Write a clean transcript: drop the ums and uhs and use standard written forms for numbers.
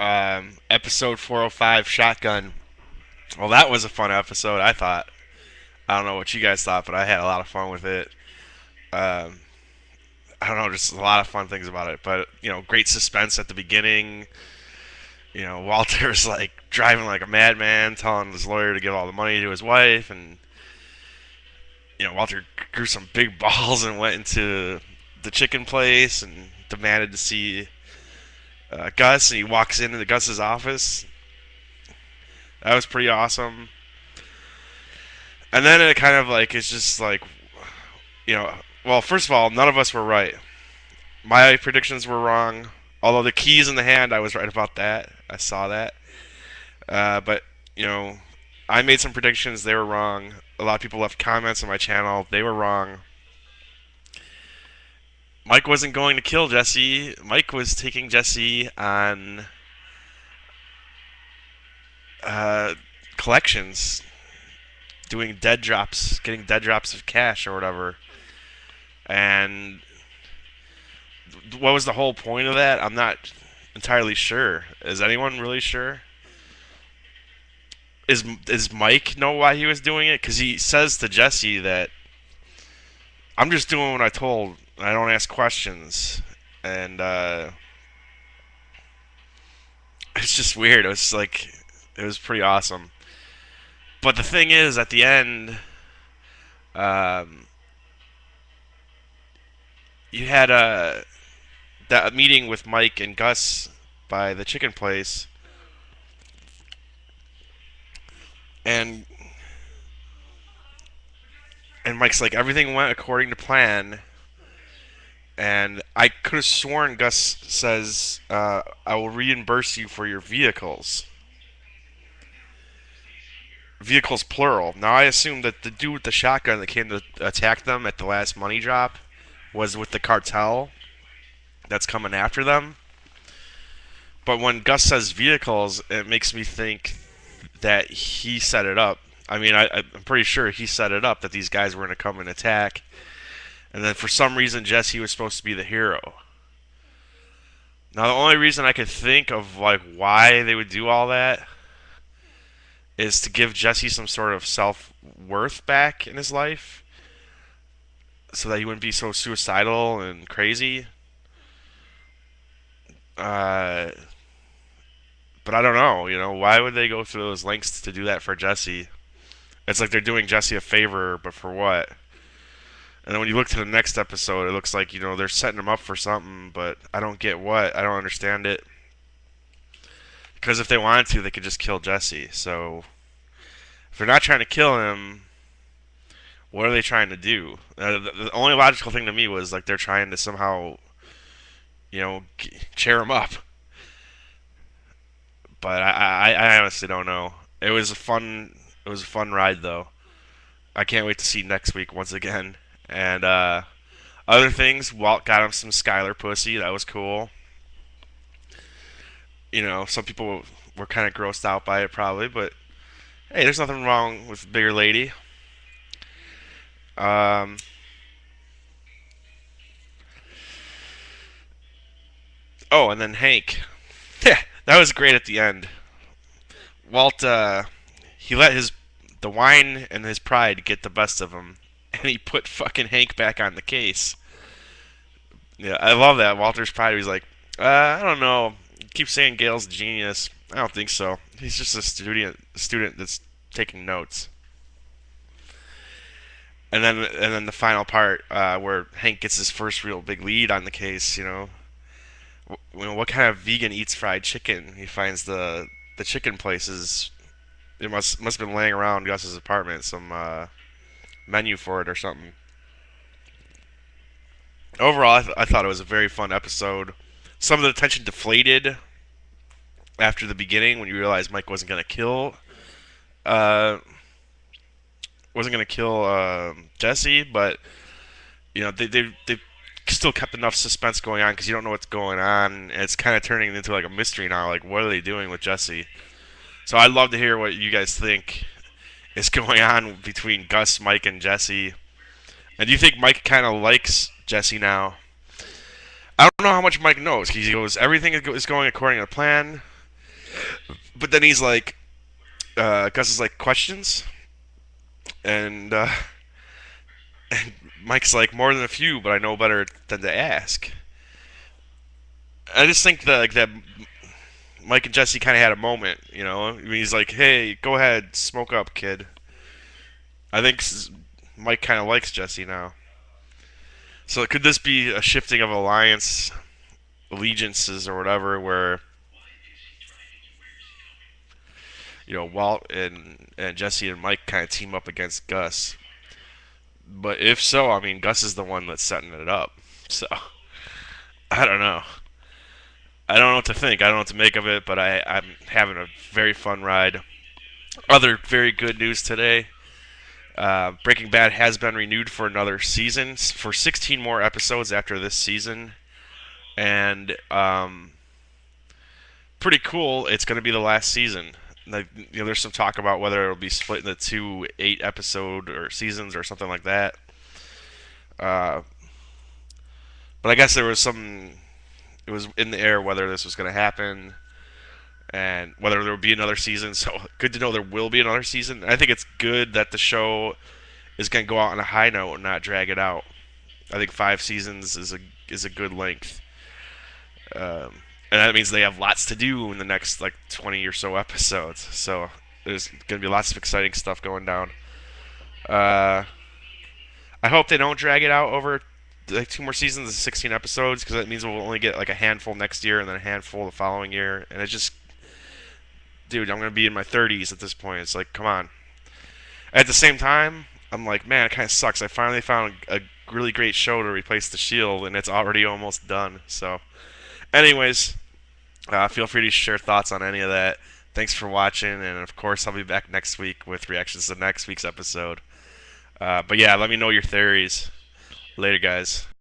Episode 405 Shotgun. Well, that was a fun episode, I thought. I don't know what you guys thought, but I had a lot of fun with it. Um, I don't know, just a lot of fun things about it. But, great suspense at the beginning. Walter's like driving like a madman, telling his lawyer to give all the money to his wife. And, Walter grew some big balls and went into the chicken place and demanded to see Gus. And he walks into Gus's office. That was pretty awesome. And then it kind of like it's just like you know, well, first of all, none of us were right. My predictions were wrong. Although the keys in the hand, I was right about that. I saw that. But you know, I made some predictions. They were wrong. A lot of people left comments on my channel. They were wrong. Mike wasn't going to kill Jesse. Mike was taking Jesse on uh, collections, doing dead drops, getting dead drops of cash or whatever. And what was the whole point of that? I'm not entirely sure. Is anyone really sure? Is Mike know why he was doing it? Because he says to Jesse that I'm just doing what I told. I don't ask questions, and it's just weird. It was pretty awesome. But the thing is, at the end, um, you had that meeting with Mike and Gus by the chicken place, and Mike's like everything went according to plan, and I could have sworn Gus says I will reimburse you for your vehicles. Vehicles plural. Now I assume that the dude with the shotgun that came to attack them at the last money drop was with the cartel that's coming after them. But when Gus says vehicles, it makes me think that he set it up. I mean, I'm pretty sure he set it up that these guys were going to come and attack. And then for some reason, Jesse was supposed to be the hero. Now, the only reason I could think of like why they would do all that is to give Jesse some sort of self-worth back in his life so that he wouldn't be so suicidal and crazy. Uh, but I don't know, why would they go through those lengths to do that for Jesse? It's like they're doing Jesse a favor, but for what? And then when you look to the next episode, it looks like, they're setting him up for something, but I don't get what. I don't understand it. Because if they wanted to, they could just kill Jesse. So, if they're not trying to kill him, what are they trying to do? The only logical thing to me was like they're trying to somehow, cheer him up. But I honestly don't know. It was a fun ride though. I can't wait to see next week once again. And other things, Walt got him some Skylar pussy. That was cool. Some people were kind of grossed out by it probably, but hey, there's nothing wrong with a bigger lady. Um, oh, and then Hank. That was great at the end. Walt, he let the wine and his pride get the best of him, and he put fucking Hank back on the case. Yeah, I love that. Walter's pride. He's like, I don't know. He keeps saying Gail's a genius. I don't think so. He's just a student that's taking notes. And then the final part where Hank gets his first real big lead on the case. What kind of vegan eats fried chicken? He finds the chicken places. It must have been laying around Gus's apartment, some menu for it or something. Overall, I thought it was a very fun episode. Some of the tension deflated after the beginning when you realized Mike uh, wasn't gonna kill Jesse, but they still kept enough suspense going on because you don't know what's going on. And it's kind of turning into like a mystery now. Like, what are they doing with Jesse? So I'd love to hear what you guys think is going on between Gus, Mike, and Jesse. And do you think Mike kind of likes Jesse now? I don't know how much Mike knows. He goes, everything is going according to plan. But then he's like, Gus is like, questions, and and Mike's like, more than a few, but I know better than to ask. I just think that like that Mike and Jesse kind of had a moment, you know. I mean, he's like, "Hey, go ahead, smoke up, kid." I think Mike kind of likes Jesse now. So could this be a shifting of alliance, allegiances, or whatever, where Walt and Jesse and Mike kind of team up against Gus? But if so, I mean, Gus is the one that's setting it up. So I don't know. I don't know what to think. I don't know what to make of it, but I'm having a very fun ride. Other very good news today. Breaking Bad has been renewed for another season, for 16 more episodes after this season. And pretty cool. It's going to be the last season. Like, there's some talk about whether it'll be split into two 8-episode or seasons or something like that. Uh, but I guess there was some. It was in the air whether this was going to happen and whether there will be another season. So good to know there will be another season. I think it's good that the show is going to go out on a high note and not drag it out. I think 5 seasons is a good length, and that means they have lots to do in the next like 20 or so episodes. So there's going to be lots of exciting stuff going down. Uh, I hope they don't drag it out over like 2 more seasons of 16 episodes, because that means we'll only get like a handful next year and then a handful the following year, and it just, dude, I'm gonna be in my 30s at this point. It's like, come on. At the same time, I'm like, man, it kind of sucks. I finally found a really great show to replace The Shield, and it's already almost done. So, anyways, feel free to share thoughts on any of that. Thanks for watching, and of course, I'll be back next week with reactions to next week's episode. But yeah, let me know your theories. Later, guys.